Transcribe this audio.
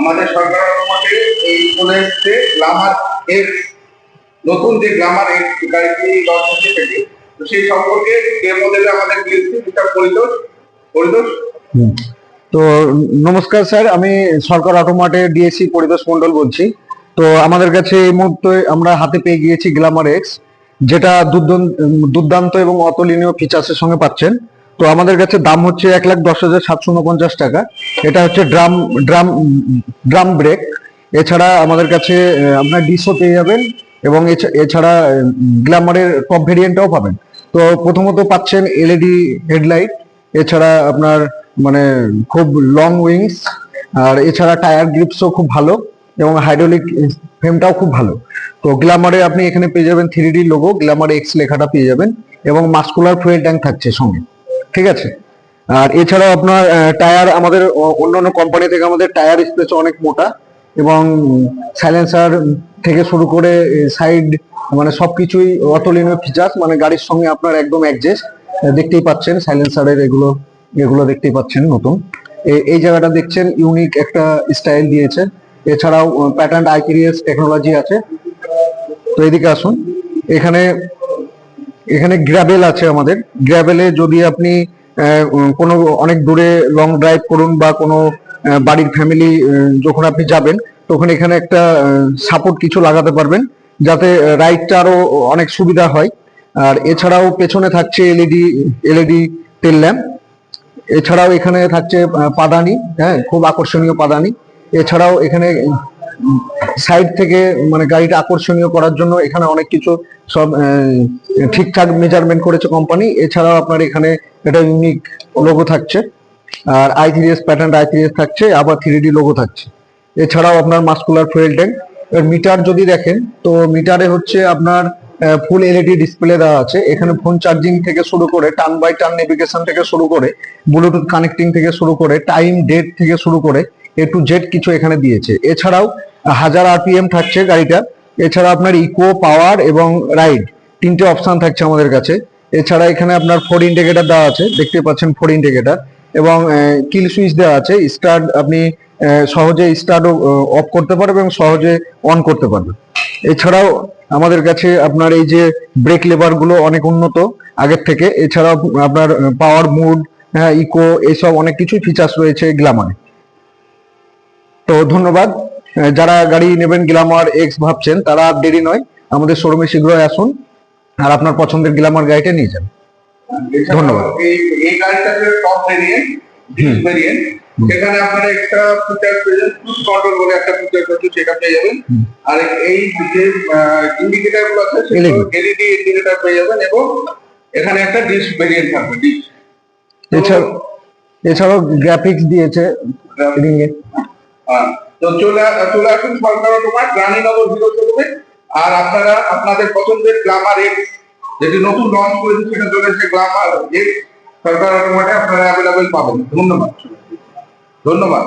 আমাদের সরকার অনুমতি এই চলে এসছে গ্ল্যামার এক্স, নতুন যে গ্ল্যামার এক্স গাড়িটি লঞ্চ হচ্ছে থেকে, তো সেই সম্পর্কে ডেমো দেবে আমাদের ডিএসপি মিস্টার পরিতোষ। তো নমস্কার স্যার, আমি সরকার অটোমার্টের ডিএসসি পরিতোষ মন্ডল বলছি। তো আমাদের কাছে এই মুহূর্তে আমরা হাতে পেয়ে গিয়েছি গ্ল্যামার এক্স, যেটা দুর্দান্ত এবং অতুলনীয় ফিচার্সের সঙ্গে পাচ্ছেন। তো আমাদের কাছে দাম হচ্ছে 1,10,749 টাকা। এটা হচ্ছে ড্রাম ড্রাম ড্রাম ব্রেক। এছাড়া আমাদের কাছে আপনার ডিসও পেয়ে যাবেন, এবং এছাড়া গ্ল্যামারের টপ ভেরিয়েন্টটাও পাবেন। তো প্রথমত পাচ্ছেন এলইডি হেডলাইট, এছাড়া আপনার মানে খুব লং উইংস, আর এছাড়া টায়ার গ্রিপসও খুব ভালো, এবং হাইড্রোলিক ফ্রেমটাও খুব ভালো। তো গ্ল্যামারে আপনি এখানে পেয়ে যাবেন 3D লোগো, গ্ল্যামার এক্স লেখাটা পেয়ে যাবেন, এবং মাস্কুলার ফুয়েল ট্যাঙ্ক থাকছে সঙ্গে, ঠিক আছে। আর এছাড়াও আপনার টায়ার আমাদের অন্যান্য কোম্পানি থেকে আমাদের টায়ার স্পেস অনেক মোটা, এবং সাইলেন্সার থেকে শুরু করে সাইড মানে সবকিছুই অতুলনীয় ফিচার্স, মানে গাড়ির সঙ্গে আপনার একদম অ্যাডজাস্ট। দেখতেই পাচ্ছেন সাইলেন্সারের এগুলো দেখতেই পাচ্ছেন নতুন। এই জায়গাটা দেখছেন ইউনিক একটা স্টাইল দিয়েছে। এছাড়াও প্যাটার্ন আইপিএস টেকনোলজি আছে। তো এদিকে আসুন, এখানে এখানে গ্র্যাবেল আছে আমাদের। গ্র্যাবেলে যদি আপনি কোনো অনেক দূরে লং ড্রাইভ করুন, বা কোনো বাড়ির ফ্যামিলি যখন আপনি যাবেন, তখন এখানে একটা সাপোর্ট কিছু লাগাতে পারবেন, যাতে রাইডটা আরো অনেক সুবিধা হয়। আর এছাড়াও পেছনে থাকছে এলইডি টেল ল্যাম্প। এছাড়াও এখানে থাকছে পাদানি, হ্যাঁ, খুব আকর্ষণীয় পাদানি। এছাড়াও এখানে সাইড থেকে মানে গাড়িটা আকর্ষণীয় করার জন্য এখানে অনেক কিছু সব ঠিকঠাক মেজারমেন্ট করেছে কোম্পানি। এছাড়াও আপনার এখানে একটা ইউনিক লোগো থাকছে, আর i3s প্যাটার্ন i3s থাকছে, আবার 3D লোগো থাকছে। এছাড়াও আপনার মাস্কুলার ফুয়েল ট্যাঙ্ক। মিটার যদি দেখেন, তো মিটারে হচ্ছে আপনার ফুল এলইডি ডিসপ্লে দেওয়া আছে। এখানে ফোন চার্জিং থেকে শুরু করে টার্ন বাই টার্ন নেভিগেশন থেকে শুরু করে ব্লুটুথ কানেক্টিং থেকে শুরু করে টাইম ডেট থেকে শুরু করে এ টু জেড কিছু এখানে দিয়েছে। এছাড়াও 1000 আরপিএম থাকছে গাড়িটা। এছাড়া আপনার ইকো, পাওয়ার এবং রাইড তিনটে অপশন থাকছে আমাদের কাছে। এছাড়া এখানে আপনার 4 ইন্ডিকেটর দেওয়া আছে, দেখতে পাচ্ছেন 4 ইন্ডিকেটর, এবং কিল সুইচ দেওয়া আছে। স্টার্ট আপনি সহজে স্টার্ট অফ করতে পারবেন এবং সহজে অন করতে পারবেন। এছাড়াও আমাদের কাছে আপনার এই যে ব্রেক লেভার গুলো অনেক উন্নত আগের থেকে। এছাড়াও আপনার পাওয়ার মুড, হ্যাঁ, ইকো, এইসব অনেক কিছু ফিচার্স রয়েছে গ্ল্যামারে। তো ধন্যবাদ। যারা গাড়ি নেবেন গ্ল্যামার এক্স ভাবছেন, তারা দেরি নয়, আমাদের শোরুমে শীঘ্রই আসুন আর আপনার পছন্দের গ্ল্যামার গাড়িটা নিয়ে যান। ধন্যবাদ। এই গাড়িটাতে টপ ভেরিয়েন্ট, ডিস ভেরিয়েন্ট, সেখানে আপনারা এক্সট্রা ফিচার পেয়ে যাবেন, ক্রুজ কন্ট্রোল বলে একটা ফিচার আছে, সেটা পেয়ে যাবেন। আর এই যে ইন্ডিকেটর গুলো আছে, এলইডি ইন্ডিকেটর পেয়ে যাবেন, এবং এখানে একটা ডিস ভেরিয়েন্ট থাকবে, ডিস। এছাড়াও গ্রাফিক্স দিয়েছে রিং এ। তো চলে আসুন সরকার অটোমার্ট, রানীনগর 0 আর আপনারা আপনাদের পছন্দের গ্ল্যামার এক্স যেটি নতুন লঞ্চ করেছে, সেটা চলেছে গ্ল্যামার এক্স সরকার অটোমার্টে আপনারা অ্যাভেলেবেল পাবেন। ধন্যবাদ।